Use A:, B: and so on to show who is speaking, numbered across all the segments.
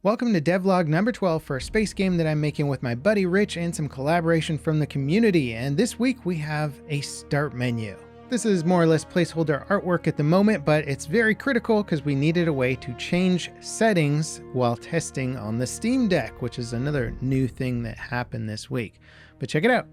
A: Welcome to Devlog number 12 for a space game that I'm making with my buddy Rich and some collaboration from the community. And this week we have a start menu. This is more or less placeholder artwork at the moment, but it's very critical because we needed a way to change settings while testing on the Steam Deck, which is another new thing that happened this week. But check it out.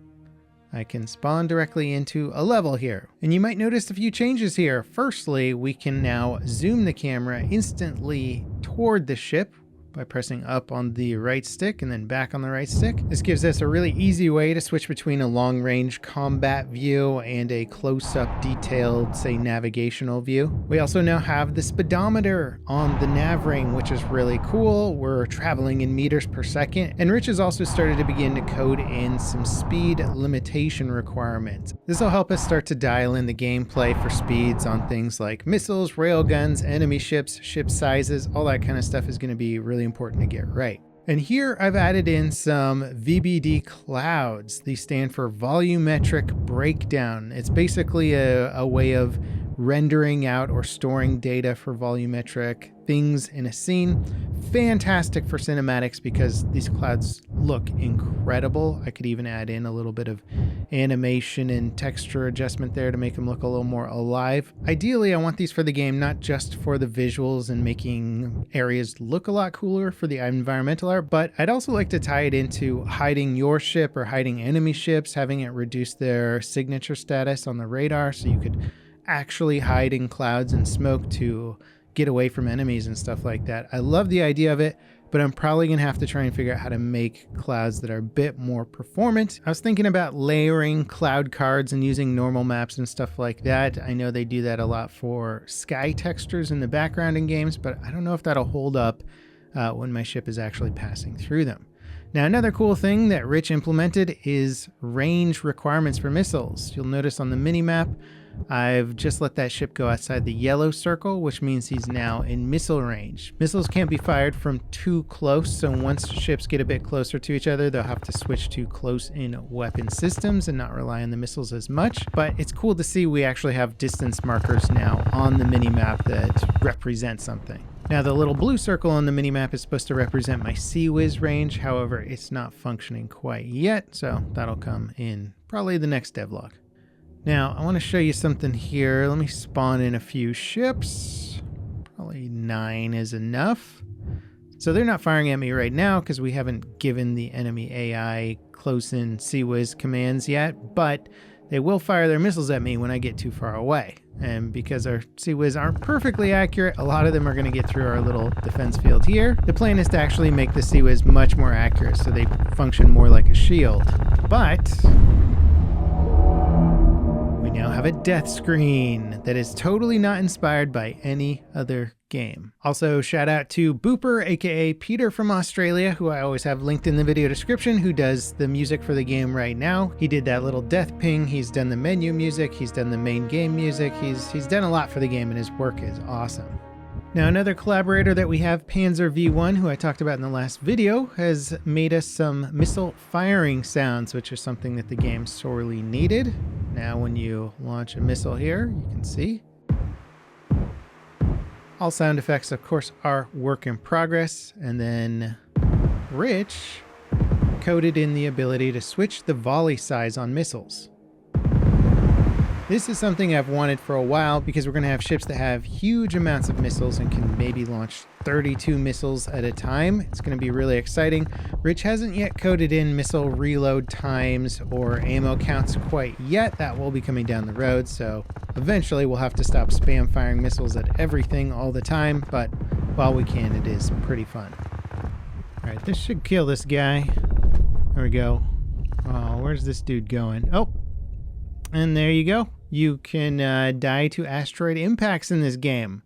A: I can spawn directly into a level here. And you might notice a few changes here. Firstly, we can now zoom the camera instantly toward the ship by pressing up on the right stick and then back on the right stick. This gives us a really easy way to switch between a long-range combat view and a close-up detailed, say, navigational view. We also now have the speedometer on the nav ring, which is really cool. We're traveling in meters per second. And Rich has also started to begin to code in some speed limitation requirements. This will help us start to dial in the gameplay for speeds on things like missiles, railguns, enemy ships, ship sizes, all that kind of stuff is going to be really important to get right. And here I've added in some VBD Clouds. These stand for volumetric breakdown. It's basically a way of rendering out or storing data for volumetric things in a scene. Fantastic for cinematics because these clouds look incredible. I could even add in a little bit of animation and texture adjustment there to make them look a little more alive. Ideally, I want these for the game, not just for the visuals and making areas look a lot cooler for the environmental art, but I'd also like to tie it into hiding your ship or hiding enemy ships, having it reduce their signature status on the radar so you could actually hide in clouds and smoke to get away from enemies and stuff like that. I love the idea of it, but I'm probably gonna have to try and figure out how to make clouds that are a bit more performant. I was thinking about layering cloud cards and using normal maps and stuff like that. I know they do that a lot for sky textures in the background in games, but I don't know if that'll hold up when my ship is actually passing through them. Now, another cool thing that Rich implemented is range requirements for missiles. You'll notice on the mini-map, I've just let that ship go outside the yellow circle, which means he's now in missile range. Missiles can't be fired from too close, so once ships get a bit closer to each other, they'll have to switch to close-in weapon systems and not rely on the missiles as much. But it's cool to see we actually have distance markers now on the mini-map that represent something. Now, the little blue circle on the minimap is supposed to represent my CWIS range. However, it's not functioning quite yet, so that'll come in probably the next devlog. Now, I want to show you something here. Let me spawn in a few ships. Probably 9 is enough. So they're not firing at me right now because we haven't given the enemy AI close-in CWIS commands yet, but they will fire their missiles at me when I get too far away. And because our CWIS aren't perfectly accurate, a lot of them are going to get through our little defense field here. The plan is to actually make the CWIS much more accurate so they function more like a shield. But we now have a death screen that is totally not inspired by any other game. Also, shout out to Booper, aka Peter from Australia, who I always have linked in the video description, who does the music for the game right now. He did that little death ping, he's done the menu music, he's done the main game music, he's done a lot for the game and his work is awesome. Now, another collaborator that we have, Panzer V1, who I talked about in the last video, has made us some missile firing sounds, which is something that the game sorely needed. Now, when you launch a missile here, you can see all sound effects, of course, are work in progress. And then Rich coded in the ability to switch the volley size on missiles. This is something I've wanted for a while because we're going to have ships that have huge amounts of missiles and can maybe launch 32 missiles at a time. It's going to be really exciting. Rich hasn't yet coded in missile reload times or ammo counts quite yet. That will be coming down the road, so eventually we'll have to stop spam firing missiles at everything all the time, but while we can, it is pretty fun. All right, this should kill this guy. There we go. Oh, where's this dude going? Oh, and there you go. You can die to asteroid impacts in this game.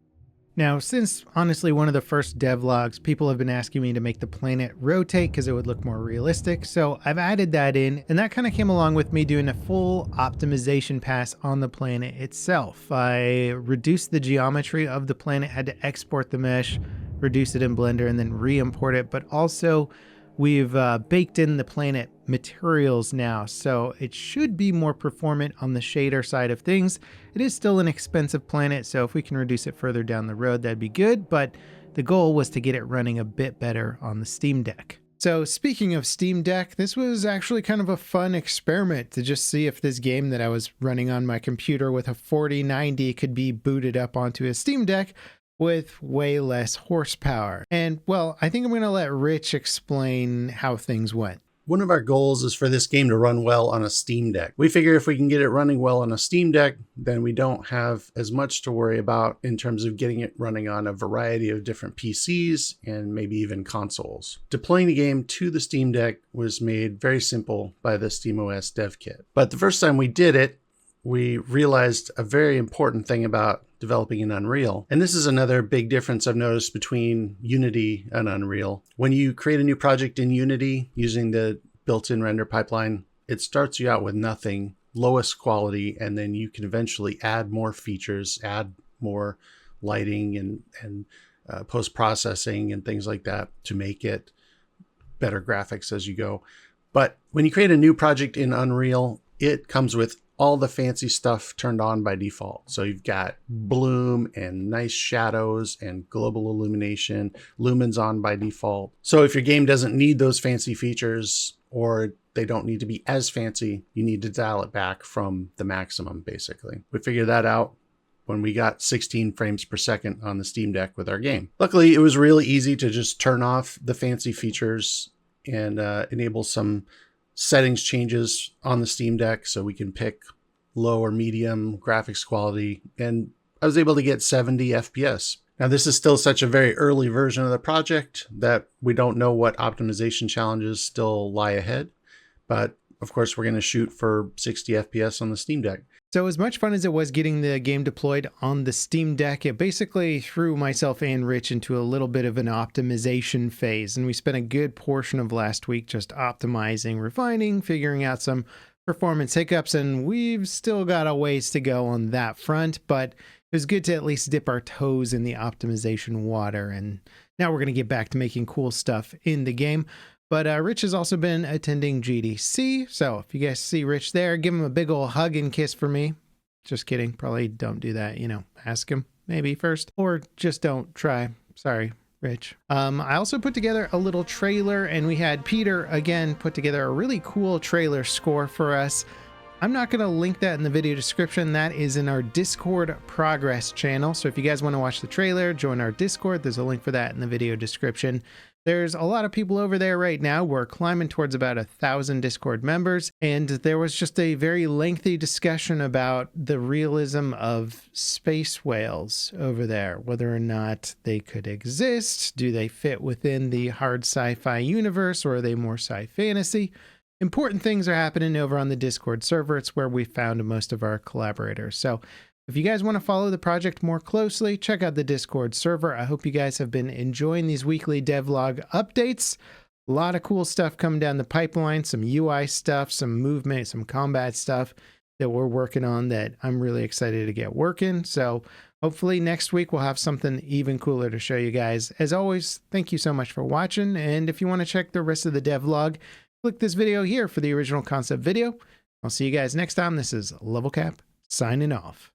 A: Now, since honestly one of the first devlogs, people have been asking me to make the planet rotate because it would look more realistic. So I've added that in, and that kind of came along with me doing a full optimization pass on the planet itself. I reduced the geometry of the planet, had to export the mesh, reduce it in Blender, and then re-import it. But also we've baked in the planet materials now, so it should be more performant on the shader side of things. It is still an expensive planet, so if we can reduce it further down the road, that'd be good, but The goal was to get it running a bit better on the Steam Deck. So speaking of Steam Deck, this was actually kind of a fun experiment to just see if this game that I was running on my computer with a 4090 could be booted up onto a Steam Deck with way less horsepower. And well, I think I'm going to let Rich explain how things went.
B: One of our goals is for this game to run well on a Steam Deck. We figure if we can get it running well on a Steam Deck, then we don't have as much to worry about in terms of getting it running on a variety of different PCs and maybe even consoles. Deploying the game to the Steam Deck was made very simple by the SteamOS dev kit. But the first time we did it, we realized a very important thing about developing in Unreal. And this is another big difference I've noticed between Unity and Unreal. When you create a new project in Unity using the built-in render pipeline, it starts you out with nothing, lowest quality, and then you can eventually add more features, add more lighting and post-processing and things like that to make it better graphics as you go. But when you create a new project in Unreal, it comes with all the fancy stuff turned on by default. So you've got bloom and nice shadows and global illumination, lumens on by default. So if your game doesn't need those fancy features or they don't need to be as fancy, you need to dial it back from the maximum, basically. We figured that out when we got 16 frames per second on the Steam Deck with our game. Luckily, it was really easy to just turn off the fancy features and enable some settings changes on the Steam Deck so we can pick low or medium graphics quality, and I was able to get 70 FPS. Now this is still such a very early version of the project that we don't know what optimization challenges still lie ahead, but of course we're going to shoot for 60 FPS on the Steam Deck.
A: So as much fun as it was getting the game deployed on the Steam Deck, it basically threw myself and Rich into a little bit of an optimization phase. And we spent a good portion of last week just optimizing, refining, figuring out some performance hiccups. And we've still got a ways to go on that front, but it was good to at least dip our toes in the optimization water. And now we're going to get back to making cool stuff in the game. But Rich has also been attending GDC, so if you guys see Rich there, give him a big old hug and kiss for me. Just kidding. Probably don't do that, you know, ask him maybe first, or just don't try. Sorry, Rich. I also put together a little trailer, and we had Peter, again, put together a really cool trailer score for us. I'm not going to link that in the video description. That is in our Discord progress channel. So if you guys want to watch the trailer, join our Discord. There's a link for that in the video description. There's a lot of people over there right now. We're climbing towards about 1,000 Discord members, and there was just a very lengthy discussion about the realism of space whales over there, whether or not they could exist. Do they fit within the hard sci-fi universe, or are they more sci-fantasy? Important things are happening over on the Discord server. It's where we found most of our collaborators. So if you guys want to follow the project more closely, check out the Discord server. I hope you guys have been enjoying these weekly devlog updates. A lot of cool stuff coming down the pipeline, some UI stuff, some movement, some combat stuff that we're working on that I'm really excited to get working. So hopefully next week we'll have something even cooler to show you guys. As always, thank you so much for watching. And if you want to check the rest of the devlog, click this video here for the original concept video. I'll see you guys next time. This is Level Cap signing off.